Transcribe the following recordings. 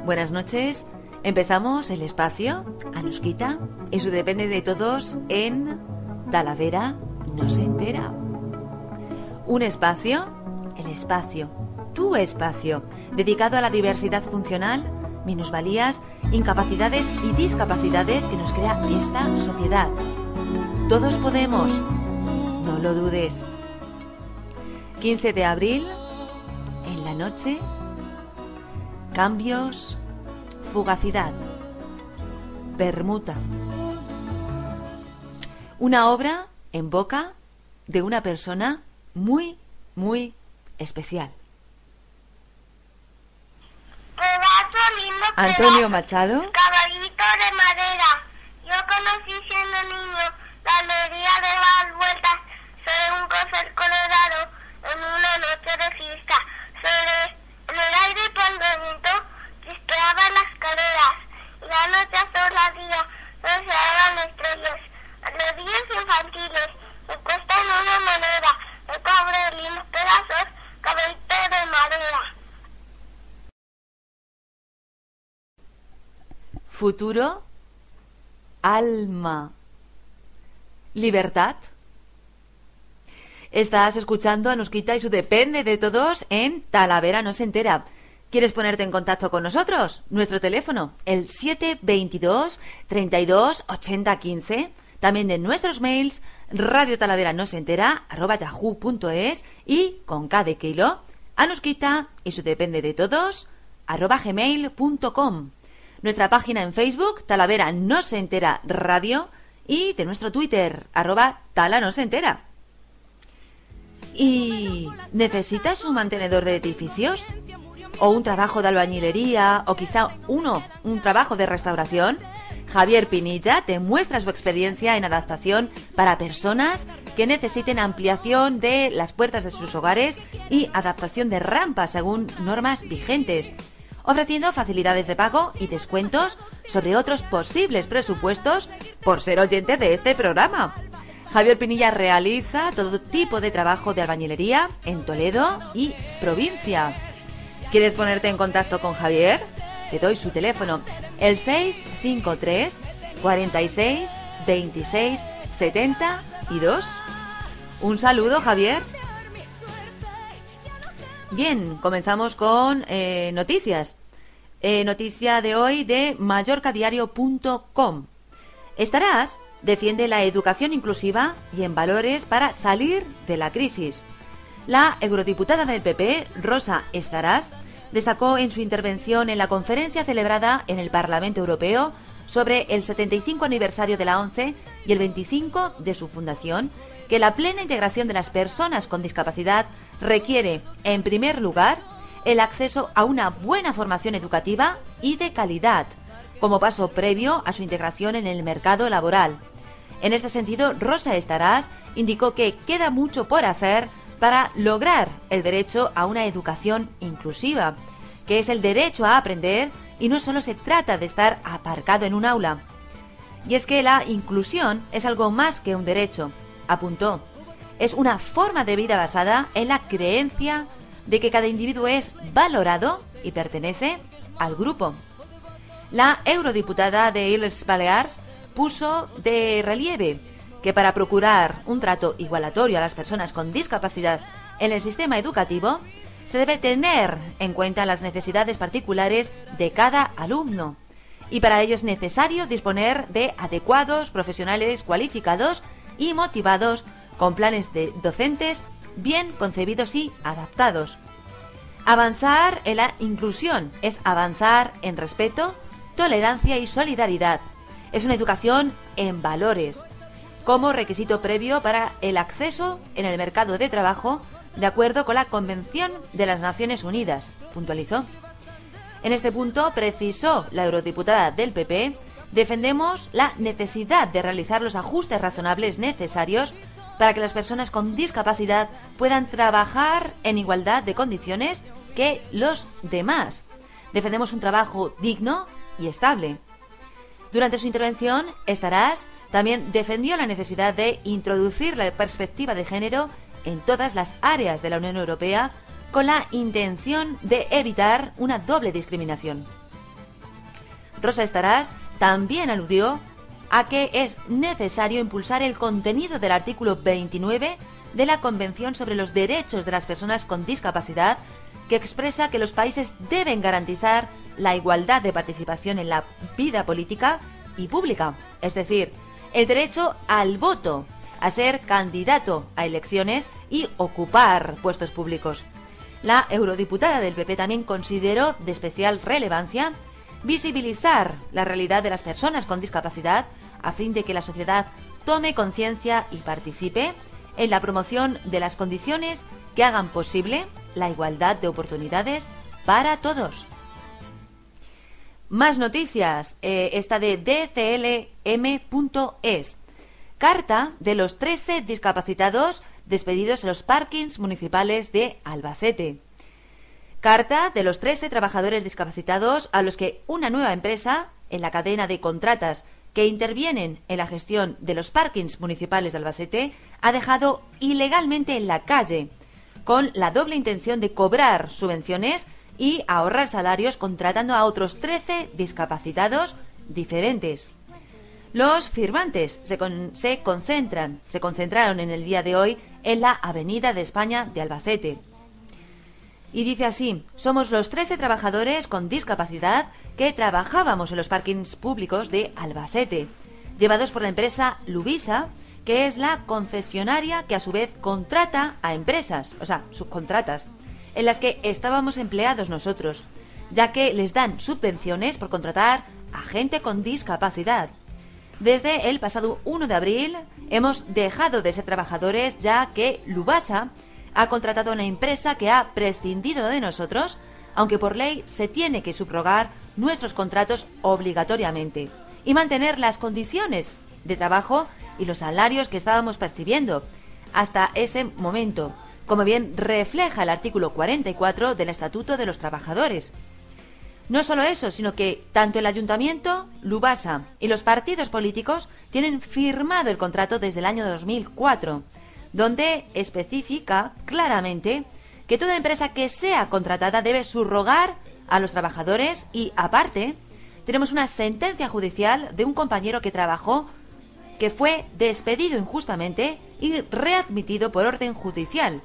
Buenas noches. Empezamos el espacio Anuskita y su depende de todos en Talavera no se entera. Un espacio, el espacio, tu espacio, dedicado a la diversidad funcional, minusvalías, incapacidades y discapacidades que nos crea esta sociedad. Todos podemos, no lo dudes. 15 de abril, en la noche, cambios, fugacidad, permuta. Una obra en boca de una persona muy, muy especial. Antonio Machado. Caballito de madera. Yo conocí siendo niño la alegría de dar vueltas sobre un corcel colorado en una noche de fiesta. En el aire pandemento chispeaban las escaleras y la noche azul no se daban estrellas. Los días infantiles me cuestan una moneda de cobre y unos pedazos, caballito de madera. Futuro, alma, libertad. Estás escuchando a Anuskita y su depende de todos en Talavera no se entera. ¿Quieres ponerte en contacto con nosotros? Nuestro teléfono, el 722 32 80 15. También de nuestros mails, radiotalaveranosentera@yahoo.es y con K de kilo, Anuskita y su depende de todos @gmail.com. Nuestra página en Facebook, Talavera no se entera radio, y de nuestro Twitter, @tala-no-se-entera. ¿Y necesitas un mantenedor de edificios? ¿O un trabajo de albañilería? ¿O quizá un trabajo de restauración? Javier Pinilla te muestra su experiencia en adaptación para personas que necesiten ampliación de las puertas de sus hogares y adaptación de rampas según normas vigentes, ofreciendo facilidades de pago y descuentos sobre otros posibles presupuestos por ser oyente de este programa. Javier Pinilla realiza todo tipo de trabajo de albañilería en Toledo y provincia. ¿Quieres ponerte en contacto con Javier? Te doy su teléfono, el 653 46 26 72. Un saludo, Javier. Bien, comenzamos con noticias. Noticia de hoy de mallorcadiario.com. Estarás defiende la educación inclusiva y en valores para salir de la crisis. La eurodiputada del PP, Rosa Estaràs, destacó en su intervención en la conferencia celebrada en el Parlamento Europeo sobre el 75 aniversario de la ONCE y el 25 de su fundación, que la plena integración de las personas con discapacidad requiere, en primer lugar, el acceso a una buena formación educativa y de calidad, como paso previo a su integración en el mercado laboral. En este sentido, Rosa Estaràs indicó que queda mucho por hacer para lograr el derecho a una educación inclusiva, que es el derecho a aprender y no solo se trata de estar aparcado en un aula. Y es que la inclusión es algo más que un derecho, apuntó. Es una forma de vida basada en la creencia de que cada individuo es valorado y pertenece al grupo. La eurodiputada de Illes Balears puso de relieve que para procurar un trato igualatorio a las personas con discapacidad en el sistema educativo se debe tener en cuenta las necesidades particulares de cada alumno, y para ello es necesario disponer de adecuados profesionales cualificados y motivados con planes de docentes bien concebidos y adaptados. Avanzar en la inclusión es avanzar en respeto, tolerancia y solidaridad. Es una educación en valores, como requisito previo para el acceso en el mercado de trabajo, de acuerdo con la Convención de las Naciones Unidas, puntualizó. En este punto, precisó la eurodiputada del PP, defendemos la necesidad de realizar los ajustes razonables necesarios para que las personas con discapacidad puedan trabajar en igualdad de condiciones que los demás. Defendemos un trabajo digno y estable. Durante su intervención, Estaràs también defendió la necesidad de introducir la perspectiva de género en todas las áreas de la Unión Europea con la intención de evitar una doble discriminación. Rosa Estarás también aludió a que es necesario impulsar el contenido del artículo 29 de la Convención sobre los Derechos de las Personas con Discapacidad, que expresa que los países deben garantizar la igualdad de participación en la vida política y pública, es decir, el derecho al voto, a ser candidato a elecciones y ocupar puestos públicos. La eurodiputada del PP también consideró de especial relevancia visibilizar la realidad de las personas con discapacidad a fin de que la sociedad tome conciencia y participe en la promoción de las condiciones que hagan posible la igualdad de oportunidades para todos. Más noticias, esta de DCLM.es. Carta de los 13 discapacitados despedidos en los parkings municipales de Albacete. Carta de los 13 trabajadores discapacitados a los que una nueva empresa en la cadena de contratas que intervienen en la gestión de los parkings municipales de Albacete ha dejado ilegalmente en la calle, con la doble intención de cobrar subvenciones y ahorrar salarios contratando a otros 13 discapacitados diferentes. Los firmantes se concentraron en el día de hoy en la Avenida de España de Albacete. Y dice así: somos los 13 trabajadores con discapacidad que trabajábamos en los parkings públicos de Albacete, llevados por la empresa Lubisa, que es la concesionaria que a su vez contrata a empresas, o sea, subcontratas, en las que estábamos empleados nosotros, ya que les dan subvenciones por contratar a gente con discapacidad. Desde el pasado 1 de abril hemos dejado de ser trabajadores, ya que Lubasa ha contratado a una empresa que ha prescindido de nosotros, aunque por ley se tiene que subrogar nuestros contratos obligatoriamente y mantener las condiciones de trabajo y los salarios que estábamos percibiendo hasta ese momento, como bien refleja el artículo 44 del Estatuto de los Trabajadores. No solo eso, sino que tanto el Ayuntamiento, Lubasa y los partidos políticos tienen firmado el contrato desde el año 2004, donde especifica claramente que toda empresa que sea contratada debe subrogar a los trabajadores y, aparte, tenemos una sentencia judicial de un compañero que trabajó, que fue despedido injustamente y readmitido por orden judicial,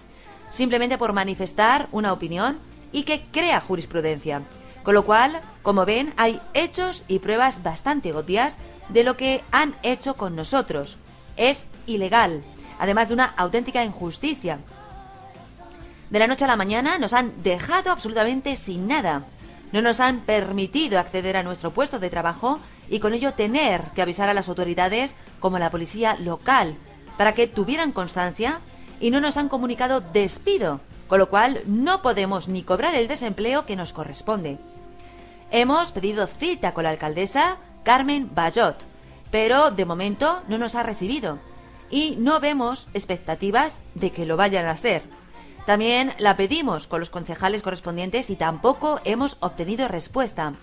simplemente por manifestar una opinión y que crea jurisprudencia. Con lo cual, como ven, hay hechos y pruebas bastante obvias de lo que han hecho con nosotros. Es ilegal, además de una auténtica injusticia. De la noche a la mañana nos han dejado absolutamente sin nada. No nos han permitido acceder a nuestro puesto de trabajo y con ello tener que avisar a las autoridades como la policía local para que tuvieran constancia, y no nos han comunicado despido, con lo cual no podemos ni cobrar el desempleo que nos corresponde. Hemos pedido cita con la alcaldesa Carmen Bayot, pero de momento no nos ha recibido y no vemos expectativas de que lo vayan a hacer. También la pedimos con los concejales correspondientes y tampoco hemos obtenido respuesta.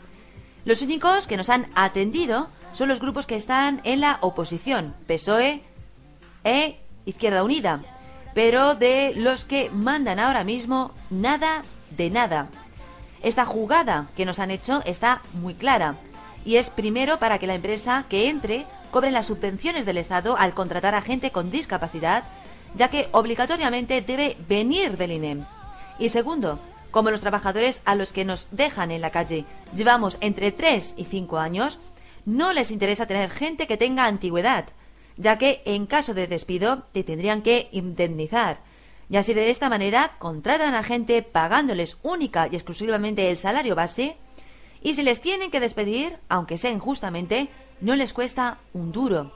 Los únicos que nos han atendido son los grupos que están en la oposición, PSOE e Izquierda Unida, pero de los que mandan ahora mismo nada de nada. Esta jugada que nos han hecho está muy clara y es primero para que la empresa que entre cobre las subvenciones del Estado al contratar a gente con discapacidad, ya que obligatoriamente debe venir del INEM. Y segundo, como los trabajadores a los que nos dejan en la calle llevamos entre 3 y 5 años, no les interesa tener gente que tenga antigüedad, ya que en caso de despido te tendrían que indemnizar. Y así de esta manera contratan a gente pagándoles única y exclusivamente el salario base, y si les tienen que despedir, aunque sea injustamente, no les cuesta un duro.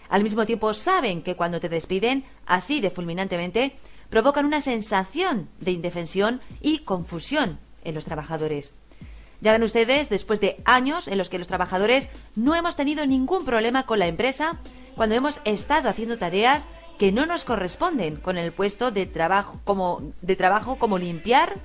Al mismo tiempo saben que cuando te despiden así de fulminantemente, provocan una sensación de indefensión y confusión en los trabajadores. Ya ven ustedes, después de años en los que los trabajadores no hemos tenido ningún problema con la empresa cuando hemos estado haciendo tareas que no nos corresponden con el puesto de trabajo, como limpiar,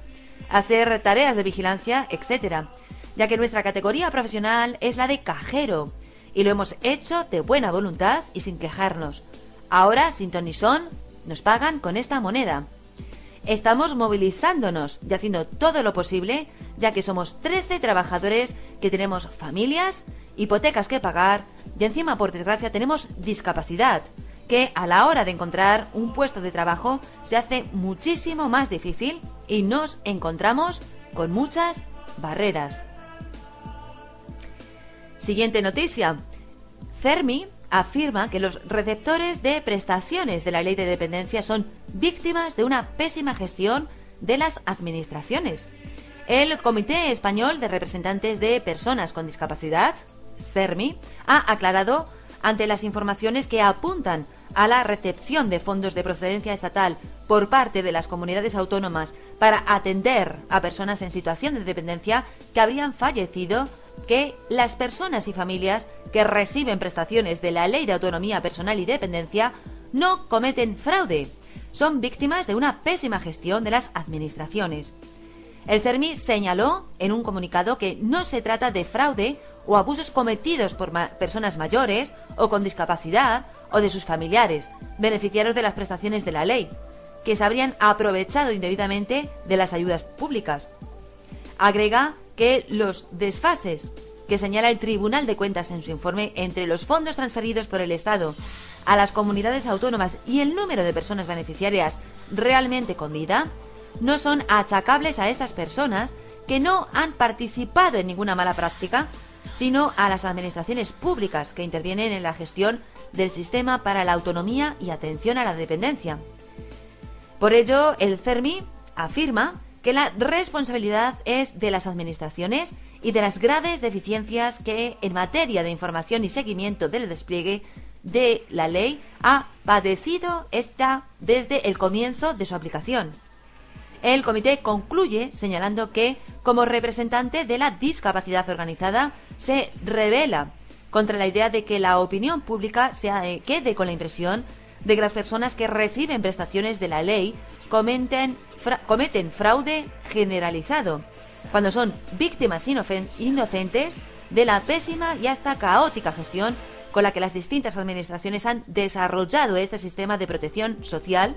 hacer tareas de vigilancia, etcétera, ya que nuestra categoría profesional es la de cajero y lo hemos hecho de buena voluntad y sin quejarnos. Ahora, sin ton ni son, nos pagan con esta moneda. estamos movilizándonos y haciendo todo lo posible, ya que somos 13 trabajadores que tenemos familias, hipotecas que pagar y encima, por desgracia, tenemos discapacidad, que a la hora de encontrar un puesto de trabajo se hace muchísimo más difícil y nos encontramos con muchas barreras. Siguiente noticia. CERMI afirma que los receptores de prestaciones de la Ley de Dependencia son víctimas de una pésima gestión de las administraciones. El Comité Español de Representantes de Personas con Discapacidad, CERMI, ha aclarado ante las informaciones que apuntan a la recepción de fondos de procedencia estatal por parte de las comunidades autónomas para atender a personas en situación de dependencia que habrían fallecido, que las personas y familias que reciben prestaciones de la Ley de Autonomía Personal y Dependencia no cometen fraude, son víctimas de una pésima gestión de las administraciones. El CERMI señaló en un comunicado que no se trata de fraude o abusos cometidos por personas mayores o con discapacidad o de sus familiares, beneficiarios de las prestaciones de la ley, que se habrían aprovechado indebidamente de las ayudas públicas. Agrega que los desfases que señala el Tribunal de Cuentas en su informe entre los fondos transferidos por el Estado a las comunidades autónomas y el número de personas beneficiarias realmente con vida no son achacables a estas personas que no han participado en ninguna mala práctica, sino a las administraciones públicas que intervienen en la gestión del sistema para la autonomía y atención a la dependencia. Por ello, el CERMI afirma que la responsabilidad es de las administraciones y de las graves deficiencias que en materia de información y seguimiento del despliegue de la ley ha padecido esta desde el comienzo de su aplicación. El comité concluye señalando que, como representante de la discapacidad organizada, se rebela contra la idea de que la opinión pública se quede con la impresión de que las personas que reciben prestaciones de la ley cometen fraude generalizado, cuando son víctimas inocentes de la pésima y hasta caótica gestión con la que las distintas administraciones han desarrollado este sistema de protección social,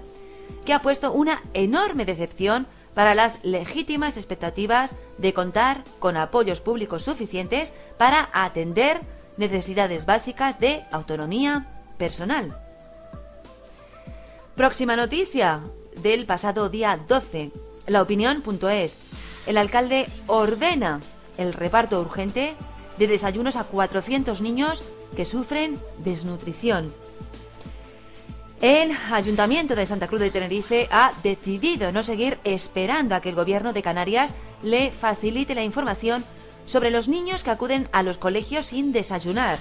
que ha puesto una enorme decepción para las legítimas expectativas de contar con apoyos públicos suficientes para atender necesidades básicas de autonomía personal. Próxima noticia del pasado día 12. Laopinión.es. El alcalde ordena el reparto urgente de desayunos a 400 niños que sufren desnutrición. El Ayuntamiento de Santa Cruz de Tenerife ha decidido no seguir esperando a que el Gobierno de Canarias le facilite la información sobre los niños que acuden a los colegios sin desayunar.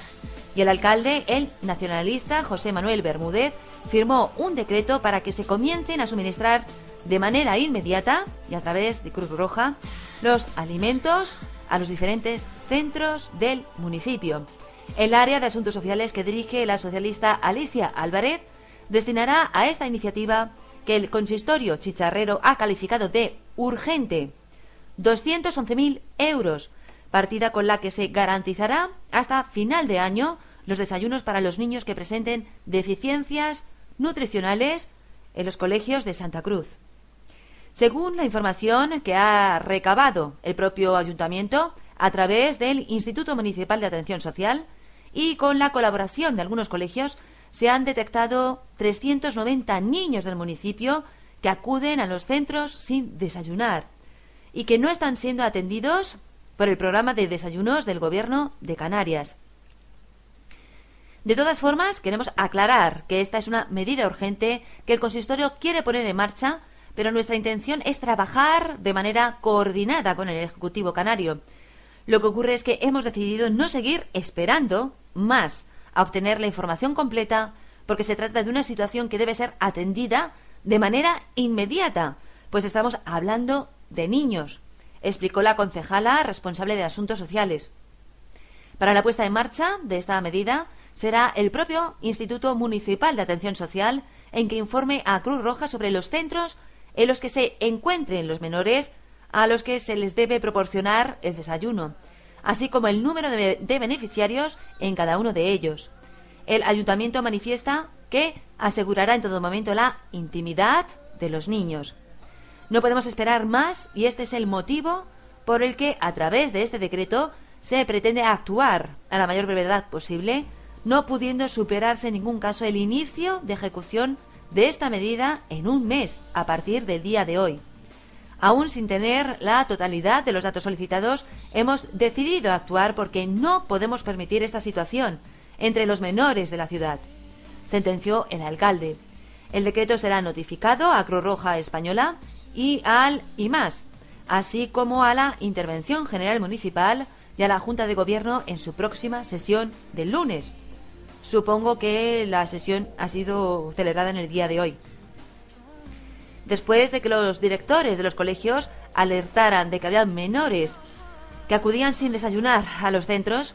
Y el alcalde, el nacionalista José Manuel Bermúdez, firmó un decreto para que se comiencen a suministrar de manera inmediata y a través de Cruz Roja los alimentos a los diferentes centros del municipio. El área de asuntos sociales que dirige la socialista Alicia Álvarez destinará a esta iniciativa, que el consistorio chicharrero ha calificado de urgente, 211.000 euros, partida con la que se garantizará hasta final de año los desayunos para los niños que presenten deficiencias nutricionales en los colegios de Santa Cruz. Según la información que ha recabado el propio ayuntamiento a través del Instituto Municipal de Atención Social y con la colaboración de algunos colegios, se han detectado 390 niños del municipio que acuden a los centros sin desayunar y que no están siendo atendidos por el programa de desayunos del Gobierno de Canarias. De todas formas, queremos aclarar que esta es una medida urgente que el consistorio quiere poner en marcha, pero nuestra intención es trabajar de manera coordinada con el Ejecutivo canario. Lo que ocurre es que hemos decidido no seguir esperando más a obtener la información completa, porque se trata de una situación que debe ser atendida de manera inmediata, pues estamos hablando de niños, explicó la concejala responsable de Asuntos Sociales. Para la puesta en marcha de esta medida será el propio Instituto Municipal de Atención Social en que informe a Cruz Roja sobre los centros en los que se encuentren los menores a los que se les debe proporcionar el desayuno, así como el número de beneficiarios en cada uno de ellos. El ayuntamiento manifiesta que asegurará en todo momento la intimidad de los niños. No podemos esperar más y este es el motivo por el que, a través de este decreto, se pretende actuar a la mayor brevedad posible, no pudiendo superarse en ningún caso el inicio de ejecución de esta medida en un mes a partir del día de hoy. Aún sin tener la totalidad de los datos solicitados, hemos decidido actuar porque no podemos permitir esta situación entre los menores de la ciudad, sentenció el alcalde. El decreto será notificado a Cruz Roja Española y al IMAS, así como a la Intervención General Municipal y a la Junta de Gobierno en su próxima sesión del lunes. Supongo que la sesión ha sido celebrada en el día de hoy. Después de que los directores de los colegios alertaran de que había menores que acudían sin desayunar a los centros,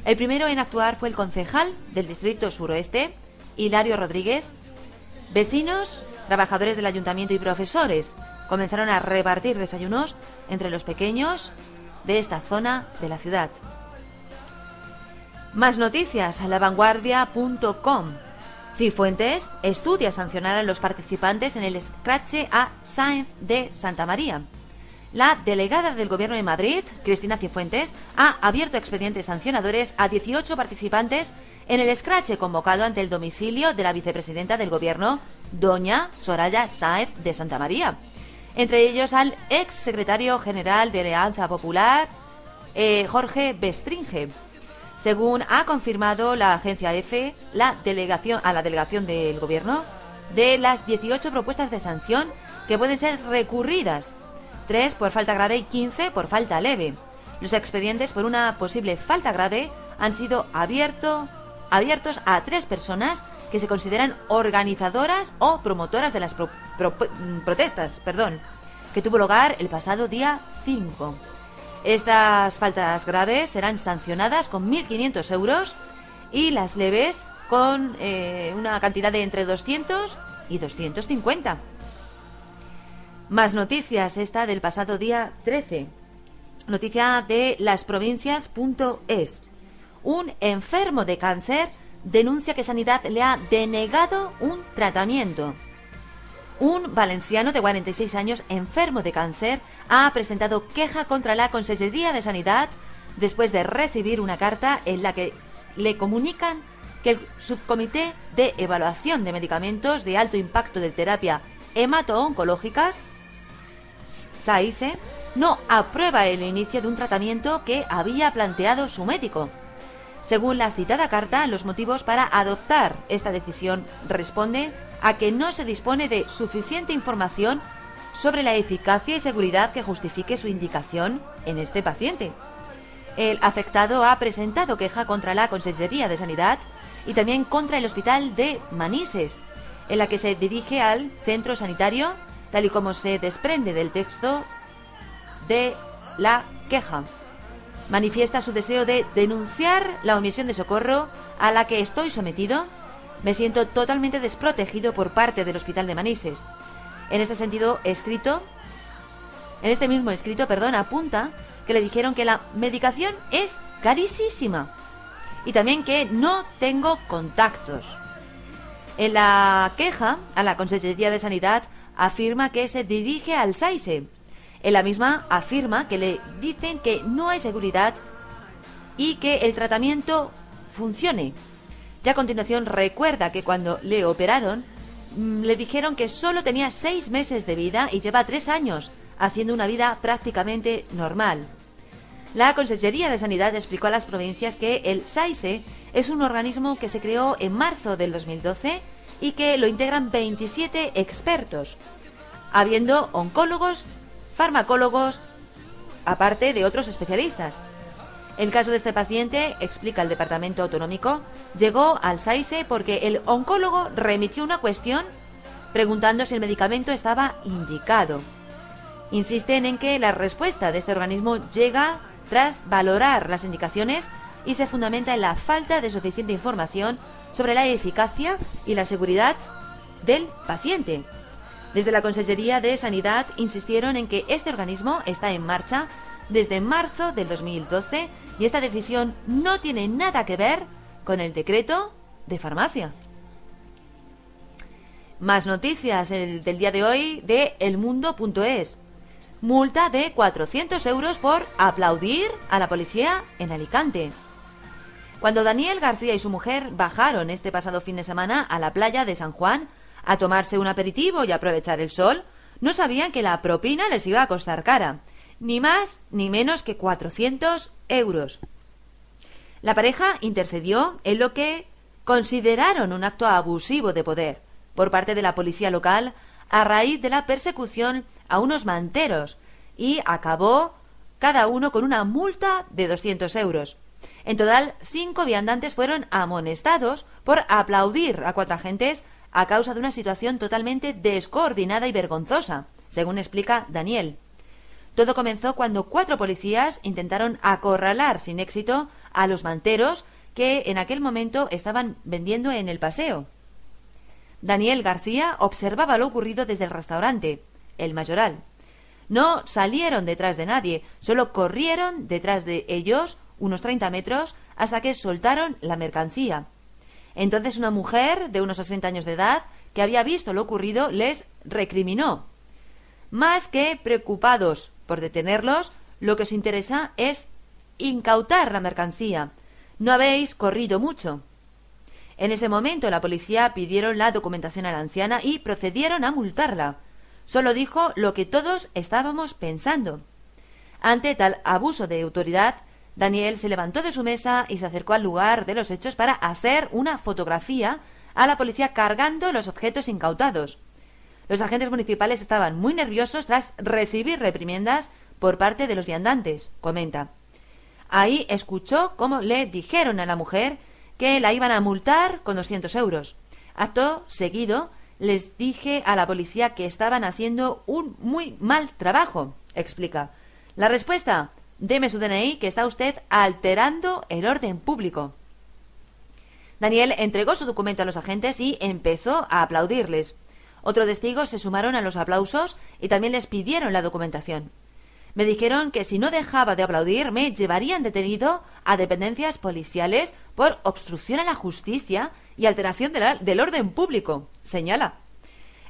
el primero en actuar fue el concejal del Distrito Suroeste, Hilario Rodríguez. Vecinos, trabajadores del ayuntamiento y profesores comenzaron a repartir desayunos entre los pequeños de esta zona de la ciudad. Más noticias a lavanguardia.com. Cifuentes estudia sancionar a los participantes en el escrache a Sáenz de Santa María. La delegada del Gobierno de Madrid, Cristina Cifuentes, ha abierto expedientes sancionadores a 18 participantes en el escrache convocado ante el domicilio de la vicepresidenta del Gobierno, doña Soraya Sáenz de Santa María. Entre ellos al ex secretario general de Alianza Popular, Jorge Bestringe. Según ha confirmado la agencia EFE, a la delegación del Gobierno, de las 18 propuestas de sanción que pueden ser recurridas, 3 por falta grave y 15 por falta leve. Los expedientes por una posible falta grave han sido abiertos a 3 personas que se consideran organizadoras o promotoras de las protestas, que tuvo lugar el pasado día 5. Estas faltas graves serán sancionadas con 1.500 euros y las leves con una cantidad de entre 200 y 250. Más noticias, esta del pasado día 13. Noticia de lasprovincias.es. Un enfermo de cáncer denuncia que Sanidad le ha denegado un tratamiento. Un valenciano de 46 años enfermo de cáncer ha presentado queja contra la Consellería de Sanidad después de recibir una carta en la que le comunican que el Subcomité de Evaluación de Medicamentos de Alto Impacto de Terapia Hemato-Oncológicas, SAISE, no aprueba el inicio de un tratamiento que había planteado su médico. Según la citada carta, los motivos para adoptar esta decisión responden a que no se dispone de suficiente información sobre la eficacia y seguridad que justifique su indicación en este paciente. El afectado ha presentado queja contra la Consellería de Sanidad y también contra el Hospital de Manises, en la que se dirige al centro sanitario, tal y como se desprende del texto de la queja. Manifiesta su deseo de denunciar la omisión de socorro a la que estoy sometido. Me siento totalmente desprotegido por parte del Hospital de Manises. En este mismo escrito, apunta que le dijeron que la medicación es carísima y también que no tengo contactos. En la queja a la Consellería de Sanidad afirma que se dirige al SAISE. En la misma afirma que le dicen que no hay seguridad y que el tratamiento funcione. Y a continuación recuerda que cuando le operaron le dijeron que solo tenía 6 meses de vida y lleva 3 años haciendo una vida prácticamente normal. La Consellería de Sanidad explicó a las provincias que el SAISE es un organismo que se creó en marzo del 2012 y que lo integran 27 expertos, habiendo oncólogos, farmacólogos, aparte de otros especialistas. El caso de este paciente, explica el Departamento Autonómico, llegó al SAISE porque el oncólogo remitió una cuestión preguntando si el medicamento estaba indicado. Insisten en que la respuesta de este organismo llega tras valorar las indicaciones y se fundamenta en la falta de suficiente información sobre la eficacia y la seguridad del paciente. Desde la Consellería de Sanidad insistieron en que este organismo está en marcha desde marzo del 2012 y esta decisión no tiene nada que ver con el decreto de farmacia. Más noticias del día de hoy de elmundo.es. Multa de 400 euros por aplaudir a la policía en Alicante. Cuando Daniel García y su mujer bajaron este pasado fin de semana a la playa de San Juan a tomarse un aperitivo y aprovechar el sol, no sabían que la propina les iba a costar cara, ni más ni menos que 400 euros. La pareja intercedió en lo que consideraron un acto abusivo de poder por parte de la policía local a raíz de la persecución a unos manteros y acabó cada uno con una multa de 200 euros. En total, 5 viandantes fueron amonestados por aplaudir a 4 agentes a causa de una situación totalmente descoordinada y vergonzosa, según explica Daniel. Todo comenzó cuando 4 policías intentaron acorralar sin éxito a los manteros que en aquel momento estaban vendiendo en el paseo. Daniel García observaba lo ocurrido desde el restaurante, El Mayoral. No salieron detrás de nadie, solo corrieron detrás de ellos unos 30 metros hasta que soltaron la mercancía. Entonces una mujer de unos 60 años de edad que había visto lo ocurrido les recriminó. Más que preocupados por detenerlos, lo que os interesa es incautar la mercancía. No habéis corrido mucho. En ese momento la policía pidieron la documentación a la anciana y procedieron a multarla. Solo dijo lo que todos estábamos pensando. Ante tal abuso de autoridad, Daniel se levantó de su mesa y se acercó al lugar de los hechos para hacer una fotografía a la policía cargando los objetos incautados. Los agentes municipales estaban muy nerviosos tras recibir reprimendas por parte de los viandantes, comenta. Ahí escuchó cómo le dijeron a la mujer que la iban a multar con 200 euros. Acto seguido, les dije a la policía que estaban haciendo un muy mal trabajo, explica. La respuesta: deme su DNI, que está usted alterando el orden público. Daniel entregó su documento a los agentes y empezó a aplaudirles. Otros testigos se sumaron a los aplausos y también les pidieron la documentación. Me dijeron que si no dejaba de aplaudir me llevarían detenido a dependencias policiales por obstrucción a la justicia y alteración del orden público, señala.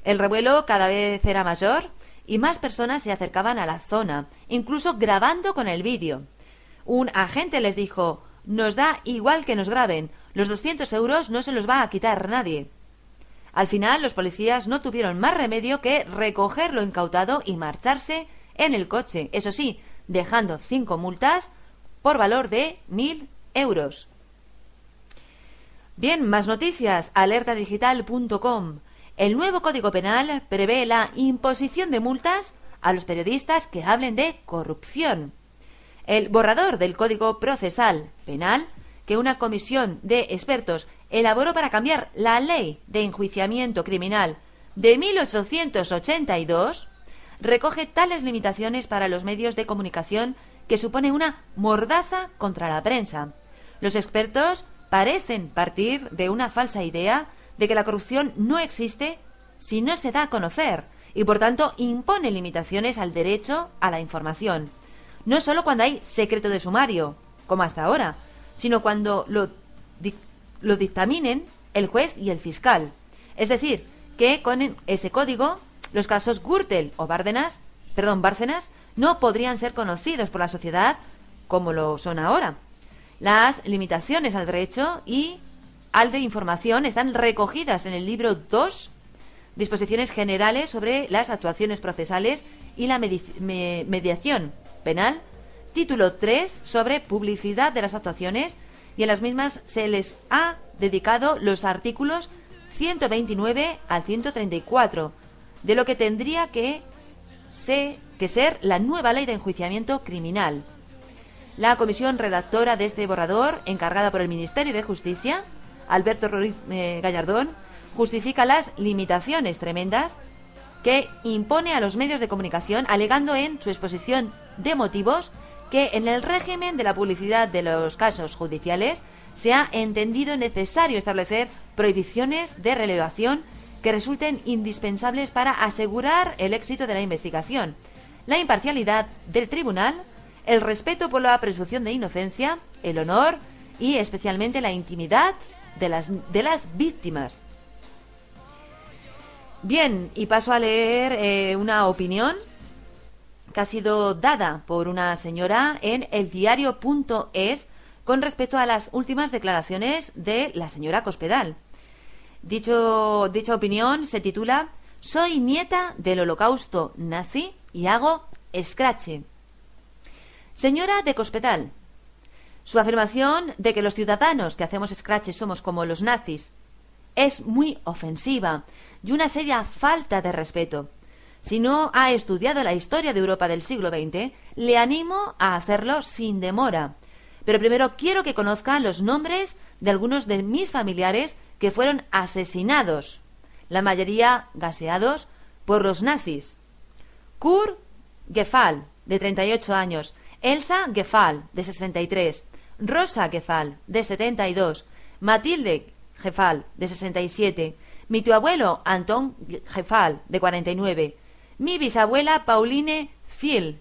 El revuelo cada vez era mayor y más personas se acercaban a la zona, incluso grabando con el vídeo. Un agente les dijo: nos da igual que nos graben, los 200 euros no se los va a quitar nadie. Al final los policías no tuvieron más remedio que recoger lo incautado y marcharse en el coche, eso sí, dejando 5 multas por valor de 1.000 euros. Bien, más noticias. Alertadigital.com. El nuevo Código Penal prevé la imposición de multas a los periodistas que hablen de corrupción. El borrador del Código Procesal Penal, que una comisión de expertos elaboró para cambiar la Ley de Enjuiciamiento Criminal de 1882, recoge tales limitaciones para los medios de comunicación que supone una mordaza contra la prensa. Los expertos parecen partir de una falsa idea de que la corrupción no existe si no se da a conocer y, por tanto, impone limitaciones al derecho a la información. No solo cuando hay secreto de sumario, como hasta ahora, sino cuando lo dictaminen el juez y el fiscal. Es decir, que con ese código los casos Gürtel o Bárcenas no podrían ser conocidos por la sociedad como lo son ahora. Las limitaciones al derecho y al de información están recogidas en el libro 2, Disposiciones Generales sobre las actuaciones procesales y la mediación penal, título 3 sobre publicidad de las actuaciones, y en las mismas se les ha dedicado los artículos 129 al 134, de lo que tendría que ser la nueva ley de enjuiciamiento criminal. La comisión redactora de este borrador, encargada por el Ministerio de Justicia, Alberto Ruiz Gallardón, justifica las limitaciones tremendas que impone a los medios de comunicación, alegando en su exposición de motivos que en el régimen de la publicidad de los casos judiciales se ha entendido necesario establecer prohibiciones de relevación que resulten indispensables para asegurar el éxito de la investigación, la imparcialidad del tribunal, el respeto por la presunción de inocencia, el honor y especialmente la intimidad de las víctimas. Bien, y paso a leer una opinión que ha sido dada por una señora en eldiario.es con respecto a las últimas declaraciones de la señora Cospedal. Dicha opinión se titula «Soy nieta del holocausto nazi y hago escrache». Señora de Cospedal, su afirmación de que los ciudadanos que hacemos escrache somos como los nazis es muy ofensiva y una seria falta de respeto. Si no ha estudiado la historia de Europa del siglo XX, le animo a hacerlo sin demora. Pero primero quiero que conozca los nombres de algunos de mis familiares que fueron asesinados, la mayoría gaseados por los nazis. Kurt Gefal, de 38 años, Elsa Gefal, de 63, Rosa Gefal, de 72, Matilde Gefal, de 67, mi tío abuelo Anton Gefal, de 49, mi bisabuela Pauline Fiel,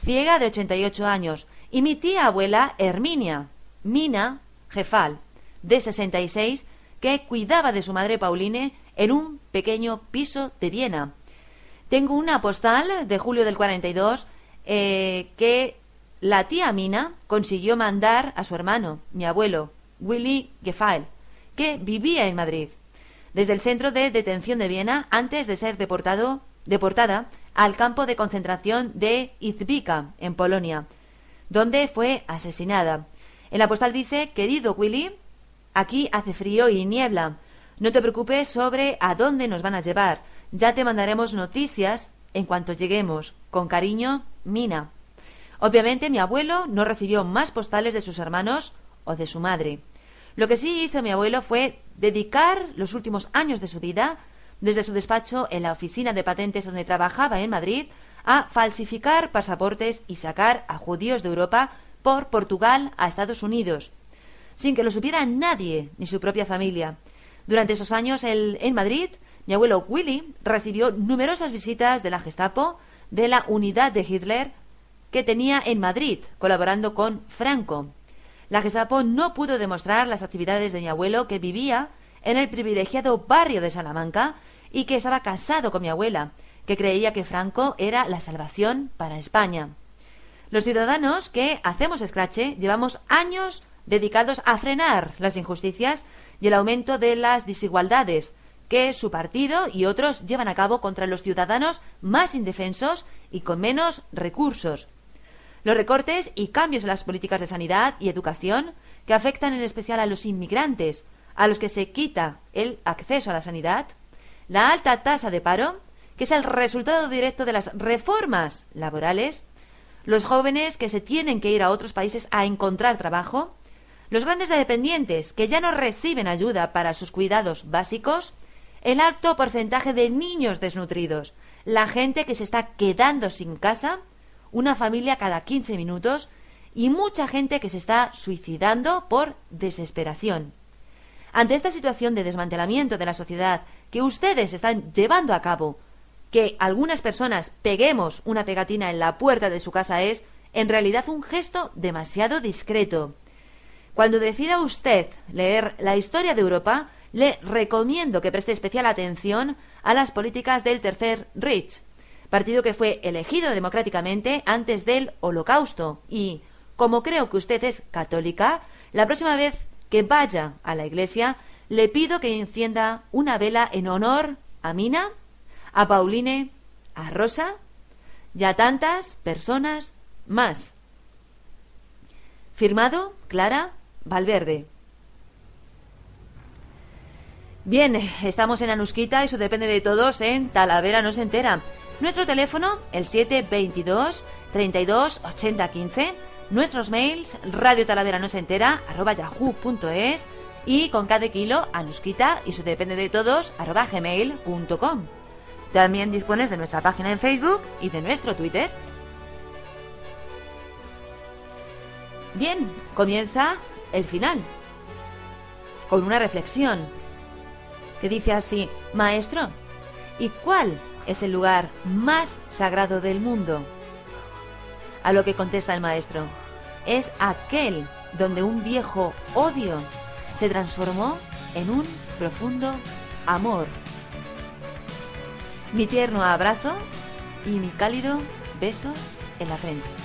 ciega de 88 años, y mi tía abuela Herminia Mina Gefal, de 66, que cuidaba de su madre Pauline en un pequeño piso de Viena. Tengo una postal de julio del 42 que la tía Mina consiguió mandar a su hermano, mi abuelo, Willy Gefal, que vivía en Madrid, desde el centro de detención de Viena antes de ser deportada al campo de concentración de Izbica, en Polonia, donde fue asesinada. En la postal dice: «Querido Willy, aquí hace frío y niebla. No te preocupes sobre a dónde nos van a llevar. Ya te mandaremos noticias en cuanto lleguemos. Con cariño, Mina». Obviamente mi abuelo no recibió más postales de sus hermanos o de su madre. Lo que sí hizo mi abuelo fue dedicar los últimos años de su vida, desde su despacho en la oficina de patentes donde trabajaba en Madrid, a falsificar pasaportes y sacar a judíos de Europa por Portugal a Estados Unidos, sin que lo supiera nadie, ni su propia familia. Durante esos años en Madrid, mi abuelo Willy recibió numerosas visitas de la Gestapo, de la unidad de Hitler que tenía en Madrid, colaborando con Franco. La Gestapo no pudo demostrar las actividades de mi abuelo, que vivía en el privilegiado barrio de Salamanca y que estaba casado con mi abuela, que creía que Franco era la salvación para España. Los ciudadanos que hacemos escrache llevamos años dedicados a frenar las injusticias y el aumento de las desigualdades que su partido y otros llevan a cabo contra los ciudadanos más indefensos y con menos recursos. Los recortes y cambios en las políticas de sanidad y educación, que afectan en especial a los inmigrantes, a los que se quita el acceso a la sanidad, la alta tasa de paro, que es el resultado directo de las reformas laborales, los jóvenes que se tienen que ir a otros países a encontrar trabajo, los grandes dependientes que ya no reciben ayuda para sus cuidados básicos, el alto porcentaje de niños desnutridos, la gente que se está quedando sin casa, una familia cada 15 minutos y mucha gente que se está suicidando por desesperación. Ante esta situación de desmantelamiento de la sociedad que ustedes están llevando a cabo, que algunas personas peguemos una pegatina en la puerta de su casa es, en realidad, un gesto demasiado discreto. Cuando decida usted leer la historia de Europa, le recomiendo que preste especial atención a las políticas del Tercer Reich, partido que fue elegido democráticamente antes del Holocausto. Y, como creo que usted es católica, la próxima vez que vaya a la iglesia, le pido que encienda una vela en honor a Mina, a Pauline, a Rosa y a tantas personas más. Firmado Clara Valverde. Bien, estamos en Anusquita y eso depende de todos en Talavera no se entera. Nuestro teléfono, el 722 32 80 15. Nuestros mails, radiotalaveranosentera@yahoo.es y con cada kilo Anusquita y eso depende de todos @gmail.com. También dispones de nuestra página en Facebook y de nuestro Twitter. Bien, comienza el final con una reflexión que dice así: maestro, ¿y cuál es el lugar más sagrado del mundo? A lo que contesta el maestro: es aquel donde un viejo odio se transformó en un profundo amor. mi tierno abrazo y mi cálido beso en la frente.